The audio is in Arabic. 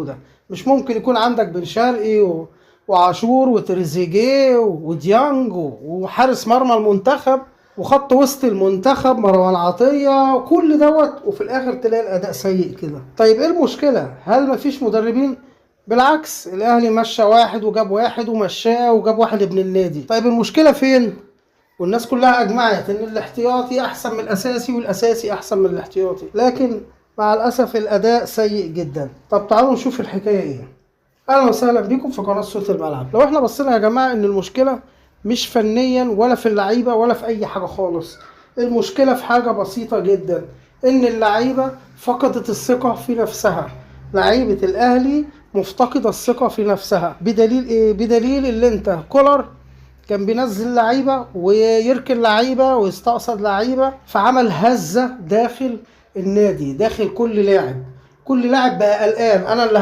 موجوده. مش ممكن يكون عندك بن شرقي وعاشور وتريزيجيه وديانج وحارس مرمى المنتخب وخط وسط المنتخب مروان عطية وكل دوت، وفي الاخر تلاقي الاداء سيء كده. طيب ايه المشكلة؟ هل مفيش مدربين؟ بالعكس، الاهلي مشى واحد وجاب واحد ومشاه وجاب واحد ابن النادي. طيب المشكلة فين؟ والناس كلها اجمعت ان الاحتياطي احسن من الاساسي والاساسي احسن من الاحتياطي، لكن مع الاسف الاداء سيء جدا. طب تعالوا نشوف الحكاية ايه. اهلا وسهلا بيكم في قناة صوت الملعب. لو احنا بصينا يا جماعة ان المشكلة مش فنيا ولا في اللعيبة ولا في اي حاجة خالص، المشكلة في حاجة بسيطة جدا، ان اللعيبة فقدت الثقة في نفسها. لعيبة الاهلي مفتقدة الثقة في نفسها. بدليل ايه؟ بدليل اللي انت كولر كان بينزل لعيبة ويركن لعيبة ويستقصد لعيبة، فعمل هزة داخل النادي، داخل كل لاعب. كل لاعب بقى قلقان، انا اللي